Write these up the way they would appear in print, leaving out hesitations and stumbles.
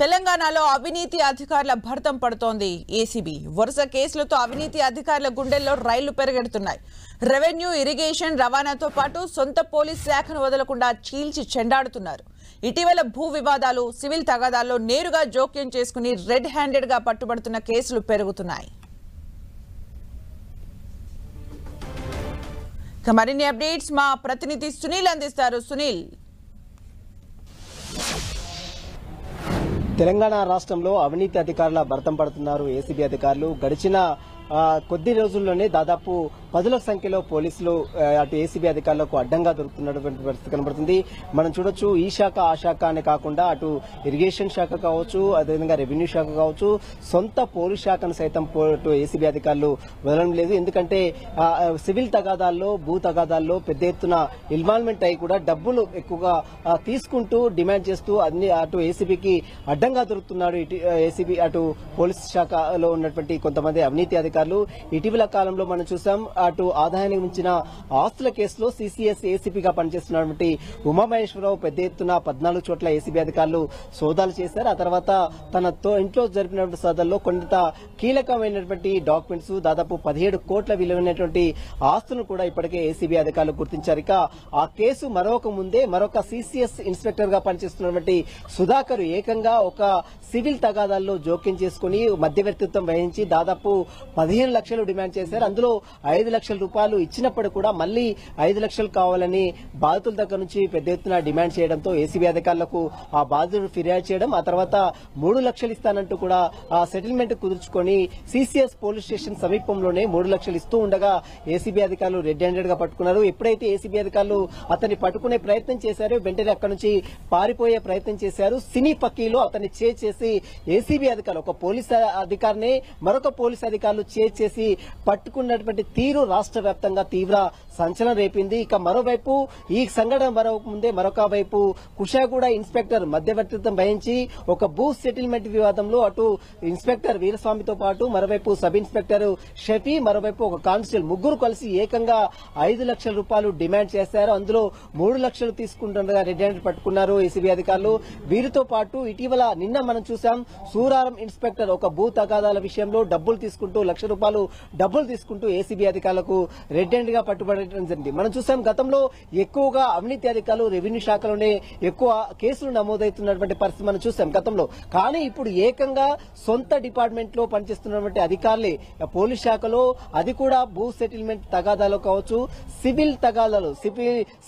తెలంగాణలో అవినీతి అధికారుల భర్తం పడుతోంది ఏసీబీ. వరుస కేసులతో అవినీతి అధికారుల గుండెల్లో రైళ్లు పెరిగెడుతున్నాయి. రెవెన్యూ, ఇరిగేషన్, రవాణాతో పాటు సొంత పోలీస్ శాఖను వదలకుండా చీల్చి చెండాడుతున్నారు. ఇటీవల భూ వివాదాలు, సివిల్ తగాదాల్లో నేరుగా జోక్యం చేసుకుని రెడ్ హ్యాండెడ్ గా పట్టుబడుతున్న కేసులు పెరుగుతున్నాయి. మరిన్ని అప్డేట్స్ మా ప్రతినిధి సునీల్ అందిస్తారు. సునీల్, తెలంగాణ రాష్ట్రంలో అవినీతి అధికారుల భర్తం పడుతున్నారు ఏసీబీ అధికారులు. గడిచిన కొద్ది రోజుల్లోనే దాదాపు 10ల సంఖ్యలో పోలీసులు అటు ఏసీబీ అధికారులకు అడ్డంగా దొరుకుతున్నటువంటి పరిస్థితి కనబడుతుంది. మనం చూడొచ్చు, ఈ శాఖ ఆ శాఖ అని కాకుండా అటు ఇరిగేషన్ శాఖ కావచ్చు, అదేవిధంగా రెవెన్యూ శాఖ కావచ్చు, సొంత పోలీస్ శాఖను సైతం అటు ఏసీబీ అధికారులు వదలడం లేదు. ఎందుకంటే సివిల్ తగాదాల్లో, భూ తగాదాల్లో పెద్ద ఎత్తున ఇన్వాల్వ్మెంట్ అయి కూడా డబ్బులు ఎక్కువగా తీసుకుంటూ డిమాండ్ చేస్తూ అటు ఏసీబీకి అడ్డంగా దొరుకుతున్నాడు ఏసీబీ అటు పోలీస్ శాఖలో ఉన్నటువంటి కొంతమంది అవినీతి అధికారులు. ఇటీవల కాలంలో మనం చూసాం, అటు ఆదాయానికి మించిన ఆస్తుల కేసులో సీసీఎస్ ఏసీపీగా పనిచేస్తున్నటువంటి ఉమామహేశ్వరరావు పెద్ద ఎత్తున 14 చోట్ల ఏసీబీ అధికారులు సోదాలు చేశారు. ఆ తర్వాత తన ఇంట్లో జరిపినటువంటి సోదాల్లో కొంత కీలకమైనటువంటి డాక్యుమెంట్స్, దాదాపు 17 కోట్ల విలువైనటువంటి ఆస్తులను కూడా ఇప్పటికే ఏసీబీ అధికారులు గుర్తించారు. ఇక ఆ కేసు మరొక సీసీఎస్ ఇన్స్పెక్టర్ గా పనిచేస్తున్నటువంటి సుధాకర్ ఏకంగా ఒక సివిల్ తగాదాల్లో జోక్యం చేసుకుని మధ్యవర్తిత్వం వహించి దాదాపు 15 లక్షలు డిమాండ్ చేశారు. అందులో 5 లక్షల రూపాయలు ఇచ్చినప్పుడు కూడా మళ్లీ 5 లక్షలు కావాలని బాధితుల దగ్గర నుంచి పెద్ద ఎత్తున డిమాండ్ చేయడంతో ఏసీబీ అధికారులకు ఆ బాధితుడు ఫిర్యాదు చేయడం, ఆ తర్వాత 3 లక్షలు ఇస్తానంటూ కూడా ఆ సెటిల్మెంట్ కుదుర్చుకొని సీసీఎస్ పోలీస్ స్టేషన్ సమీపంలోనే 3 లక్షలు ఇస్తూ ఉండగా ఏసీబీ అధికారులు రెడ్ హ్యాండెడ్ గా పట్టుకున్నారు. ఎప్పుడైతే ఏసీబీ అధికారులు అతన్ని పట్టుకునే ప్రయత్నం చేశారో వెంటనే అక్కడి నుంచి పారిపోయే ప్రయత్నం చేశారు. సినీ పక్కీలో అతన్ని చేసి ఏసీబీ అధికారులు, ఒక పోలీస్ అధికారిని మరొక పోలీస్ అధికారులు చేసి పట్టుకున్నటువంటి తీరు రాష్ట్ర వ్యాప్తంగా తీవ్ర సంచలనం రేపింది. ఇక మరోవైపు ఈ సంఘటన మరొక వైపు కుషాగూడ ఇన్స్పెక్టర్ మధ్యవర్తిత్వం వహించి ఒక భూ సెటిల్మెంట్ వివాదంలో అటు ఇన్స్పెక్టర్ వీరస్వామితో పాటు మరోవైపు సబ్ ఇన్స్పెక్టర్ షఫీ, మరోవైపు ఒక కానిస్టేబుల్ ముగ్గురు కలిసి ఏకంగా 5 లక్షల రూపాయలు డిమాండ్ చేశారు. అందులో 3 లక్షలు తీసుకుంటుండగా రెడ్ హ్యాండెడ్ పట్టుకున్నారు ఏసీబీ అధికారులు. వీరితో పాటు ఇటీవల నిన్న మనం చూసాం, సూరారం ఇన్స్పెక్టర్ ఒక భూ తగాదాల విషయంలో డబ్బులు తీసుకుంటూ 1 లక్ష రూపాయలు డబ్బులు తీసుకుంటూ ఏసీబీ అధికారులకు రెడ్ హ్యాండ్ గా పట్టుబడటం జరిగింది. మనం చూసాం, గతంలో ఎక్కువగా అవినీతి అధికారులు రెవెన్యూ శాఖలోనే ఎక్కువ కేసులు నమోదవుతున్నటువంటి పరిస్థితి మనం చూసాం గతంలో. కానీ ఇప్పుడు ఏకంగా సొంత డిపార్ట్మెంట్ లో పనిచేస్తున్నటువంటి అధికారులే పోలీస్ శాఖలో, అది కూడా భూ సెటిల్మెంట్ తగాదాలు కావచ్చు, సివిల్ తగాదాలు,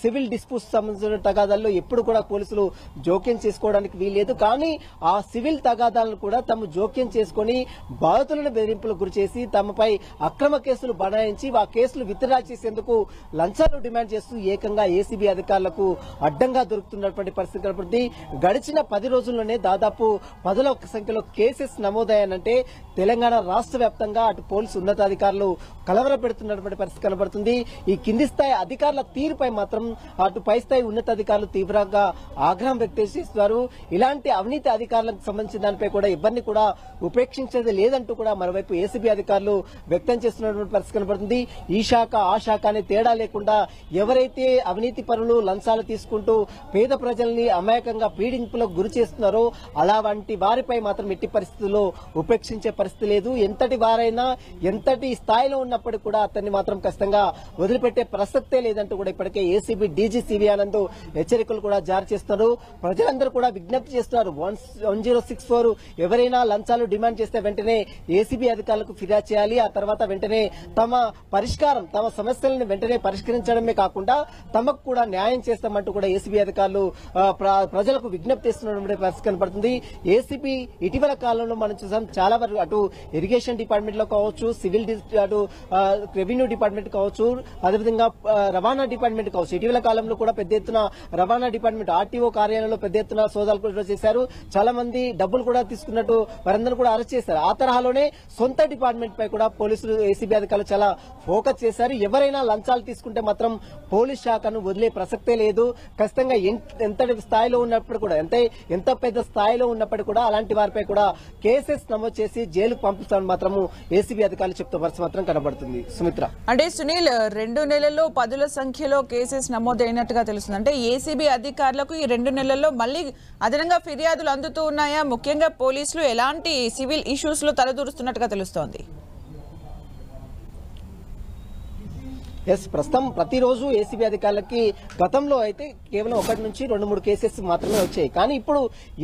సివిల్ డిస్ప్యూట్స్ సంబంధించిన తగాదాల్లో ఎప్పుడు కూడా పోలీసులు జోక్యం చేసుకోవడానికి వీల్లేదు. కానీ ఆ సివిల్ తగాదాలను కూడా తమ జోక్యం చేసుకుని బాధితులను బెదిరింపులకు గురిచేసి తమపై అక్రమ కేసులు బనాయించి ఆ కేసులు విత్డ్రా చేసేందుకు లంచాలు డిమాండ్ చేస్తూ ఏకంగా ఏసీబీ అధికారులకు అడ్డంగా దొరుకుతున్నటువంటి పరిస్థితి కనబడుతుంది. గడిచిన 10 రోజుల్లోనే దాదాపు 10ల సంఖ్యలో కేసెస్ నమోదయ్యానంటే తెలంగాణ రాష్ట్ర వ్యాప్తంగా అటు పోలీసు ఉన్నతాధికారులు కలవర పెడుతున్నటువంటి పరిస్థితి కనబడుతుంది. ఈ కింది స్థాయి అధికారుల తీరుపై మాత్రం అటు పై స్థాయి ఉన్నతాధికారులు తీవ్రంగా ఆగ్రహం వ్యక్తం చేస్తున్నారు. ఇలాంటి అవినీతి అధికారులకు సంబంధించిన దానిపై కూడా ఎవరిని కూడా ఉపేక్షించేది లేదంటూ కూడా మరోవైపు ఏసీబీ అధికారులు వ్యక్తం చేస్తున్నటువంటి పరిస్థితి కనబడుతుంది. ఈ శాఖ ఆ శాఖ అనే తేడా లేకుండా ఎవరైతే అవినీతి పరులు లంచాలు తీసుకుంటూ పేద ప్రజల్ని అమాయకంగా పీడింపులకు గురి చేస్తున్నారో అలాంటి వారిపై మాత్రం ఎట్టి పరిస్థితుల్లో ఉపేక్షించే పరిస్థితి లేదు. ఎంతటి వారైనా ఎంతటి స్థాయిలో ఉన్నప్పటికీ కూడా అతన్ని మాత్రం ఖచ్చితంగా వదిలిపెట్టే ప్రసక్తే లేదంటూ కూడా ఇప్పటికే ఏసీబీ డీజీ సివి ఆనంద్ హెచ్చరికలు కూడా జారీ చేస్తున్నారు. ప్రజలందరూ కూడా విజ్ఞప్తి చేస్తున్నారు, 1064 ఎవరైనా లంచాలు డిమాండ్ చేస్తే వెంటనే ఏసీబీ అధికారులకు ఫిర్యాదు చేయాలి. ఆ తర్వాత వెంటనే తమ సమస్యలను వెంటనే పరిష్కరించడమే కాకుండా తమకు కూడా న్యాయం చేస్తామంటూ కూడా ఏసీబీ అధికారులు ప్రజలకు విజ్ఞప్తి చేస్తున్నటువంటి పరిస్థితి కనబడుతుంది. ఏసీబీ ఇటీవల కాలంలో మనం చూసాం, చాలా వరకు అటు ఇరిగేషన్ డిపార్ట్మెంట్ లో కావచ్చు, సివిల్ అటు రెవెన్యూ డిపార్ట్మెంట్ కావచ్చు, అదేవిధంగా రవాణా డిపార్ట్మెంట్ కావచ్చు, ఇటీవల కాలంలో కూడా పెద్ద ఎత్తున రవాణా డిపార్ట్మెంట్ ఆర్టీఓ కార్యాలయంలో పెద్ద ఎత్తున సోదాలు కూడా చేశారు. చాలా మంది డబ్బులు కూడా తీసుకున్నట్టు వారందరూ కూడా అరెస్ట్ చేశారు. ఆ తరహాలోనే సొంత డిపార్ట్మెంట్ వీటన్నిటిపై కూడా పోలీసులు ఏసీబీ అధికారులు చాలా ఫోకస్ చేశారు. ఎవరైనా లంచాలు తీసుకుంటే మాత్రం పోలీస్ శాఖను వదిలే ప్రసక్తే లేదు. ఖచ్చితంగా ఎంత స్థాయిలో ఉన్నప్పుడు కూడా ఎంత పెద్ద స్థాయిలో ఉన్నప్పటికీ కూడా అలాంటి వారిపై కూడా కేసెస్ నమోదు చేసి జైలుకు పంపిస్తామని మాత్రము ఏసీబీ అధికారులు చెప్తున్న పరిస్థితి మాత్రం కనబడుతుంది. సుమిత్ర, అంటే సునీల్ 2 నెలల్లో 10ల సంఖ్యలో కేసెస్ నమోదైనట్టుగా తెలుస్తుంది. అంటే ఏసీబీ అధికారులకు ఈ 2 నెలల్లో మళ్ళీ అదనంగా ఫిర్యాదులు అందుతూ ఉన్నాయా? ముఖ్యంగా పోలీసులు ఎలాంటి సివిల్ ఇష్యూస్ లో తలదూరుస్తున్నట్టుగా తెలుస్తోంది? ప్రస్తుతం ప్రతిరోజు ఏసీబీ అధికారులకి గతంలో అయితే కేవలం 1 నుంచి 2-3 కేసెస్ మాత్రమే వచ్చాయి. కానీ ఇప్పుడు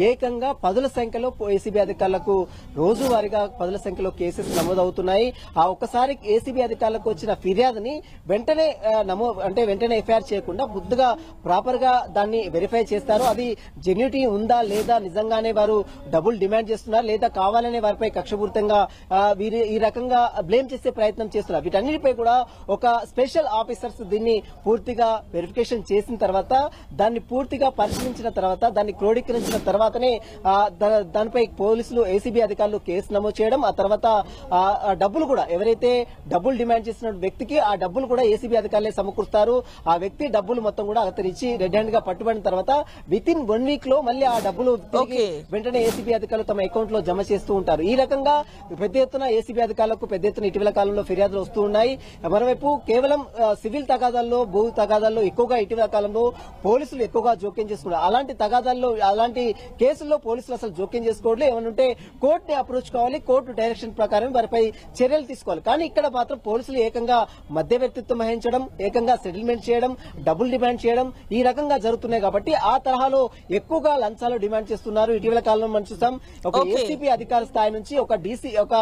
ఏకంగా 10ల సంఖ్యలో ఏసీబీ అధికారులకు రోజువారీగా 10ల సంఖ్యలో కేసెస్ నమోదవుతున్నాయి. ఆ ఒక్కసారి ఏసీబీ అధికారులకు వచ్చిన ఫిర్యాదుని వెంటనే వెంటనే ఎఫ్ఐఆర్ చేయకుండా బుద్ధిగా ప్రాపర్ గా దాన్ని వెరిఫై చేస్తారు. అది జెన్యూటీ ఉందా లేదా, నిజంగానే వారు డబ్బులు డిమాండ్ చేస్తున్నారు లేదా కావాలనే వారిపై కక్షపూరితంగా వీరు ఈ రకంగా బ్లేమ్ చేసే ప్రయత్నం చేస్తున్నారు. వీటన్నిటిపై కూడా ఒక స్పెషల్ ఆఫీసర్స్ దీన్ని పూర్తిగా వెరిఫికేషన్ చేసిన తర్వాత, దాన్ని పూర్తిగా పరిశీలించిన తర్వాత, దాన్ని క్రోడీకరించిన తర్వాతనే దానిపై పోలీసులు ఏసీబీ అధికారులు కేసు నమోదు చేయడం, ఆ తర్వాత డబ్బులు కూడా ఎవరైతే డబ్బులు డిమాండ్ చేసిన వ్యక్తికి ఆ డబ్బులు కూడా ఏసీబీ అధికారులే సమకూరుస్తారు. ఆ వ్యక్తి డబ్బులు మొత్తం కూడా అతను ఇచ్చి రెడ్ హ్యాండ్ గా పట్టుబడిన తర్వాత వితిన్ 1 వీక్ లో మళ్ళీ ఆ డబ్బులు వెంటనే ఏసీబీ అధికారులు తమ అకౌంట్ లో జమ చేస్తూ ఉంటారు. ఈ రకంగా పెద్ద ఎత్తున ఏసీబీ అధికారులకు పెద్ద ఎత్తున ఇటీవల కాలంలో ఫిర్యాదులు వస్తూ ఉన్నాయి. మరోవైపు కేవలం సివిల్ తగాదాల్లో, భూ తగాదాల్లో ఎక్కువగా ఇటీవల కాలంలో పోలీసులు ఎక్కువగా జోక్యం చేసుకున్నారు. అలాంటి కేసుల్లో పోలీసులు అసలు జోక్యం చేసుకోవడం, ఏమనుంటే కోర్టుని అప్రోచ్ కావాలి, కోర్టు డైరెక్షన్ ప్రకారం వారిపై చర్యలు తీసుకోవాలి. కానీ ఇక్కడ మాత్రం పోలీసులు ఏకంగా మధ్యవర్తిత్వం వహించడం, ఏకంగా సెటిల్మెంట్ చేయడం, డబ్బులు డిమాండ్ చేయడం ఈ రకంగా జరుగుతున్నాయి. కాబట్టి ఆ తరహాలో ఎక్కువగా లంచాలు డిమాండ్ చేస్తున్నారు. ఇటీవల కాలంలో మనం చూసాం ఒక ఏసీపీ అధికారి స్థాయి నుంచి ఒక డీసీ, ఒక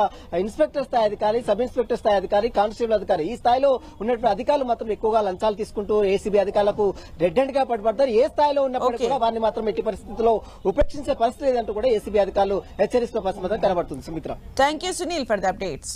ఇన్స్పెక్టర్ స్థాయి అధికారి, సబ్ ఇన్స్పెక్టర్ స్థాయి అధికారి, కానిస్టేబుల్ అధికారి, ఈ స్థాయిలో ఉన్నటువంటి అధికారులు మాత్రం ఎక్కువగా లంచాలు తీసుకుంటూ ఏసీబీ అధికారులకు రెడ్ హ్యాండ్ గా పట్టుబడతారు. ఏ స్థాయిలో ఉన్నప్పటికీ కూడా వారిని మాత్రం ఎట్టి పరిస్థితుల్లో ఉపేక్షించే పరిస్థితి లేదంటూ కూడా ఏసీబీ అధికారులు హెచ్చరిస్తున్న పరిస్థితి కనబడుతుంది. Sumitra, thank you Sunil for the updates.